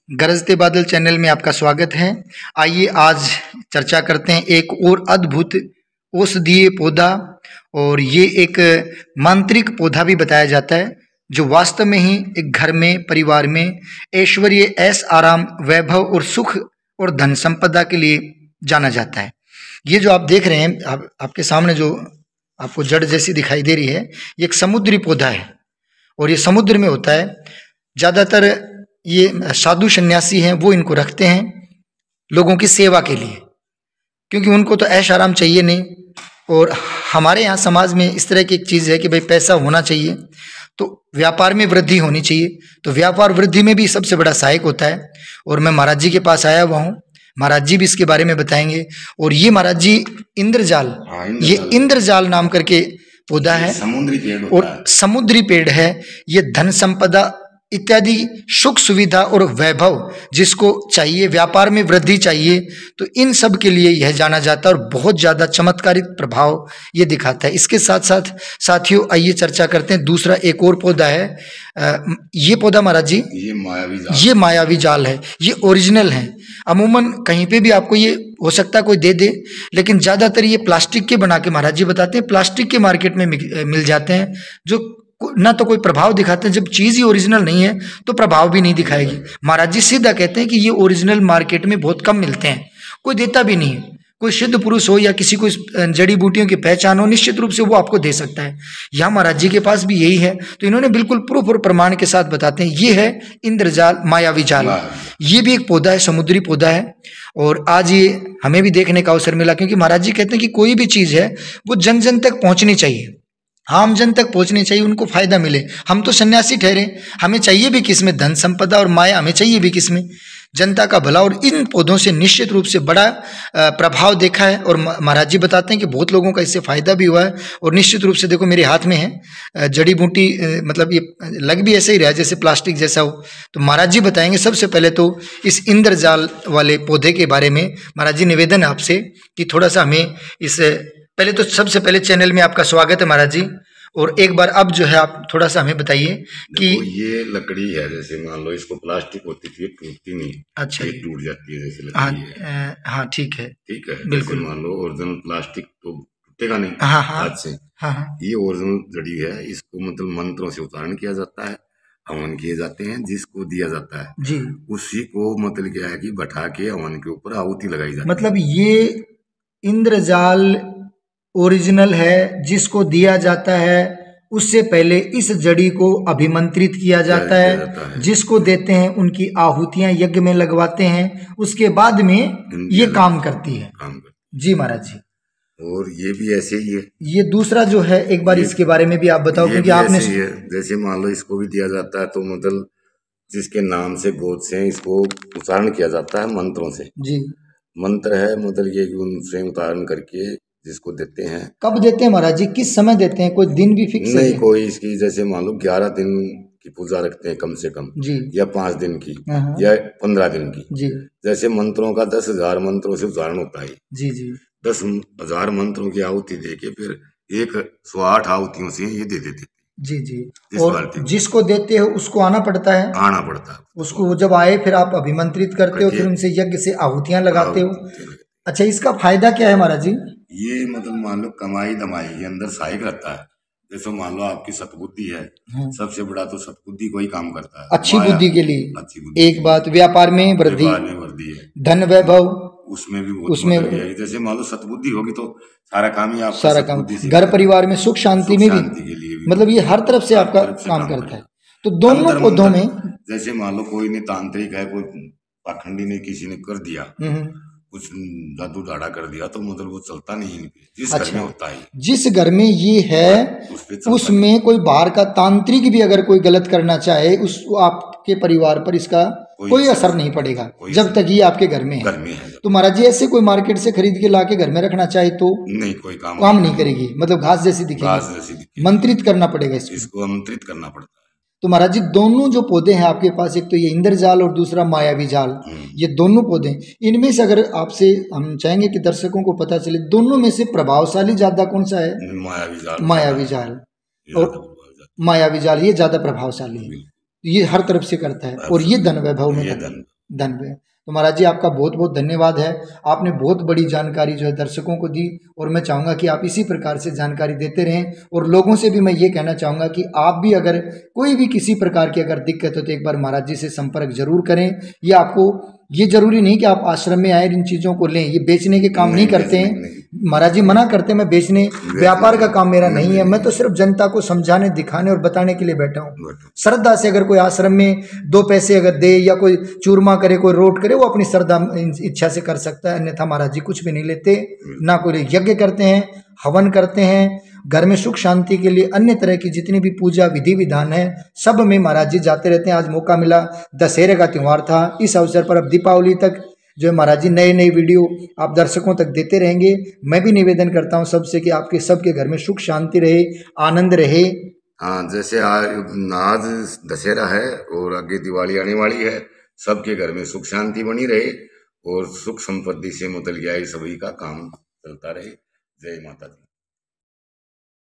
गरजते बादल चैनल में आपका स्वागत है। आइए आज चर्चा करते हैं एक और अद्भुत औषधीय पौधा, और ये एक मांत्रिक पौधा भी बताया जाता है जो वास्तव में ही एक घर में, परिवार में ऐश्वर्य, ऐश आराम, वैभव और सुख और धन संपदा के लिए जाना जाता है। ये जो आप देख रहे हैं, आपके सामने जो आपको जड़ जैसी दिखाई दे रही है, ये एक समुद्री पौधा है और ये समुद्र में होता है। ज़्यादातर ये साधु सन्यासी हैं, वो इनको रखते हैं लोगों की सेवा के लिए, क्योंकि उनको तो ऐश आराम चाहिए नहीं। और हमारे यहाँ समाज में इस तरह की एक चीज़ है कि भाई पैसा होना चाहिए, तो व्यापार में वृद्धि होनी चाहिए, तो व्यापार वृद्धि में भी सबसे बड़ा सहायक होता है। और मैं महाराज जी के पास आया हुआ हूँ, महाराज जी भी इसके बारे में बताएंगे। और ये महाराज जी इंद्रजाल, ये इंद्रजाल नाम करके पौधा है, समुद्री पेड़ और समुद्री पेड़ है। ये धन संपदा इत्यादि सुख सुविधा और वैभव जिसको चाहिए, व्यापार में वृद्धि चाहिए, तो इन सब के लिए यह जाना जाता है और बहुत ज़्यादा चमत्कारिक प्रभाव ये दिखाता है। इसके साथ साथ साथियों, आइए चर्चा करते हैं। दूसरा एक और पौधा है, ये पौधा महाराज जी, ये मायावी जाल है। ये ओरिजिनल है। अमूमन कहीं पे भी आपको ये हो सकता है कोई दे दे, लेकिन ज़्यादातर ये प्लास्टिक के बना के महाराज जी बताते हैं, प्लास्टिक के मार्केट में मिल जाते हैं, जो ना तो कोई प्रभाव दिखाते हैं। जब चीज़ ही ओरिजिनल नहीं है तो प्रभाव भी नहीं दिखाएगी। महाराज जी सीधा कहते हैं कि ये ओरिजिनल मार्केट में बहुत कम मिलते हैं, कोई देता भी नहीं है। कोई सिद्ध पुरुष हो या किसी को जड़ी बूटियों की पहचान हो, निश्चित रूप से वो आपको दे सकता है। यहाँ महाराज जी के पास भी यही है, तो इन्होंने बिल्कुल प्रूफ और प्रमाण के साथ बताते हैं। ये है इंद्रजाल, मायावी जाल। ये भी एक पौधा है, समुद्री पौधा है। और आज ये हमें भी देखने का अवसर मिला, क्योंकि महाराज जी कहते हैं कि कोई भी चीज़ है वो जन जन तक पहुँचनी चाहिए, आम जन तक पहुंचनी चाहिए, उनको फायदा मिले। हम तो सन्यासी ठहरे, हमें चाहिए भी किसमें धन संपदा और माया, हमें चाहिए भी किसमें जनता का भला। और इन पौधों से निश्चित रूप से बड़ा प्रभाव देखा है, और महाराज जी बताते हैं कि बहुत लोगों का इससे फायदा भी हुआ है। और निश्चित रूप से देखो मेरे हाथ में है जड़ी बूटी, मतलब ये लग भी ऐसे ही रहा जैसे प्लास्टिक जैसा हो। तो महाराज जी बताएंगे। सबसे पहले तो इस इंद्रजाल वाले पौधे के बारे में महाराज जी निवेदन है आपसे कि थोड़ा सा हमें इस, पहले तो सबसे पहले चैनल में आपका स्वागत है महाराज जी। और एक बार अब जो है आप थोड़ा सा हमें बताइए कि ये लकड़ी है, जैसे मान लो इसको प्लास्टिक होती थी, टूटती नहीं। अच्छा, ये टूट जाती है जैसे लकड़ी है। हाँ ठीक है, बिल्कुल। मान लो ओरिजिनल प्लास्टिक तो टूटेगा नहीं हाथ से। ये ओरिजिनल जड़ी है, इसको मतलब मंत्रों से उच्चारण किया जाता है, हवन किए जाते हैं, जिसको दिया जाता है जी, उसी को मतलब क्या है कि बैठा के हवन के ऊपर आहुति लगाई जाती है। मतलब ये इंद्रजाल ओरिजिनल है, जिसको दिया जाता है उससे पहले इस जड़ी को अभिमंत्रित किया जाता है। जिसको देते हैं उनकी आहुतियां यज्ञ में लगवाते हैं, उसके बाद में ये काम करती है। जी महाराज जी। और ये भी ऐसे ही है। ये दूसरा जो है, एक बार इसके बारे में भी आप बताओ, क्योंकि आपने जैसे मान लो इसको भी दिया जाता है, तो मतलब जिसके नाम से गोद से इसको उच्चारण किया जाता है मंत्रों से जी। मंत्र है, मतलब ये उनसे उच्चारण करके जिसको देते हैं। कब देते हैं महाराज जी, किस समय देते हैं? कोई दिन भी फिक्स नहीं, कोई इसकी जैसे मान लो 11 दिन की पूजा रखते हैं कम से कम जी, या 5 दिन की या 15 दिन की जी। जैसे मंत्रों का 10,000 मंत्रों से उच्चारण होता है जी जी। 10,000 मंत्रों की आहुति देके फिर 108 आहुतियों से ये दे देते जी जी। और जिसको देते हो उसको आना पड़ता है, उसको जब आए फिर आप अभिमंत्रित करते हो, फिर उनसे यज्ञ से आहुतियां लगाते हो। अच्छा, इसका फायदा क्या है महाराज जी? ये मतलब मान लो कमाई दमाई के अंदर सहायक रहता है। जैसे मान लो आपकी सतबुद्धि है, सबसे बड़ा तो सतबुद्धि को ही काम करता है, अच्छी बुद्धि के लिए। अच्छी बुद्धि, एक बात, व्यापार में वृद्धि है, धन वैभव उसमें भी उसमें जैसे मान लो सतबुद्धि होगी तो सारा काम ही आप, सारा काम, घर परिवार में सुख शांति में भी, मतलब ये हर तरफ से आपका काम करता है। तो दोनों पौधों में, जैसे मान लो कोई ने तांत्रिक है, कोई पाखंडी ने किसी ने कर दिया, कुछ जादू डाड़ा कर दिया, तो मतलब वो चलता नहीं। जिस घर में होता है, जिस घर में ये है उसमें कोई बाहर का तांत्रिक भी अगर कोई गलत करना चाहे, उस आपके परिवार पर इसका कोई असर नहीं पड़ेगा जब तक ये आपके घर में है। तो महाराज जी ऐसे कोई मार्केट से खरीद के लाके घर में रखना चाहे तो नहीं, कोई काम नहीं करेगी, मतलब घास जैसी दिखेगी, मंत्रित करना पड़ेगा इसको आमंत्रित करना पड़ता है। तो महाराज जी दोनों जो पौधे हैं आपके पास, एक तो ये इंद्रजाल और दूसरा मायावी जाल, ये दोनों पौधे, इनमें से अगर आपसे हम चाहेंगे कि दर्शकों को पता चले दोनों में से प्रभावशाली ज्यादा कौन सा है? मायावी जाल। और मायावी जाल ये ज्यादा प्रभावशाली है, ये हर तरफ से करता है और ये धन वैभव में धन पे। तो महाराज जी आपका बहुत बहुत धन्यवाद है, आपने बहुत बड़ी जानकारी जो है दर्शकों को दी, और मैं चाहूँगा कि आप इसी प्रकार से जानकारी देते रहें। और लोगों से भी मैं ये कहना चाहूँगा कि आप भी अगर कोई भी किसी प्रकार की अगर दिक्कत हो तो एक बार महाराज जी से संपर्क जरूर करें। ये आपको ये जरूरी नहीं कि आप आश्रम में आए इन चीज़ों को लें, ये बेचने के काम नहीं करते हैं महाराज जी, मना करते हैं। मैं बेचने व्यापार का काम मेरा नहीं है, मैं तो सिर्फ जनता को समझाने, दिखाने और बताने के लिए बैठा हूँ। श्रद्धा से अगर कोई आश्रम में 2 पैसे अगर दे या कोई चूरमा करे, कोई रोट करे, वो अपनी श्रद्धा इच्छा से कर सकता है, अन्यथा महाराज जी कुछ भी नहीं लेते। ना कोई यज्ञ करते हैं, हवन करते हैं, घर में सुख शांति के लिए अन्य तरह की जितनी भी पूजा विधि विधान है सब में महाराज जी जाते रहते हैं। आज मौका मिला, दशहरे का त्यौहार था, इस अवसर पर अब दीपावली तक जो है महाराज जी नए नए वीडियो आप दर्शकों तक देते रहेंगे। मैं भी निवेदन करता हूं सबसे कि आपके सबके घर में सुख शांति रहे, आनंद रहे। हाँ, जैसे आज दशहरा है और आगे दिवाली आने वाली है, सबके घर में सुख शांति बनी रहे और सुख संपत्ति से मुतल्लिक़ सभी का काम चलता रहे। जय माता दी।